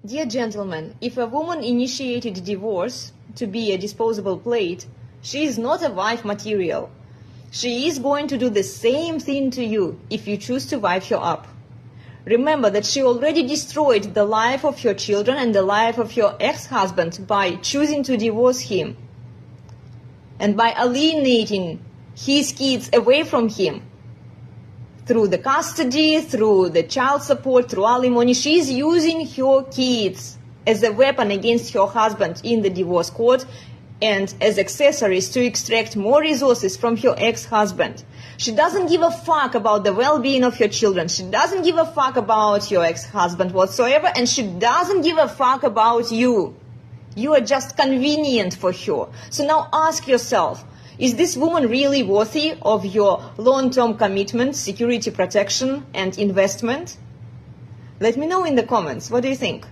Dear gentlemen, if a woman initiated divorce to be a disposable plate, she is not a wife material. She is going to do the same thing to you if you choose to wife her up. Remember that she already destroyed the life of your children and the life of your ex-husband by choosing to divorce him and by alienating his kids away from him. Through the custody, through the child support, through alimony, she is using her kids as a weapon against her husband in the divorce court and as accessories to extract more resources from her ex-husband. She doesn't give a fuck about the well-being of her children. She doesn't give a fuck about your ex-husband whatsoever, and she doesn't give a fuck about you. You are just convenient for her. So now ask yourself, is this woman really worthy of your long-term commitment, security, protection, and investment? Let me know in the comments. What do you think?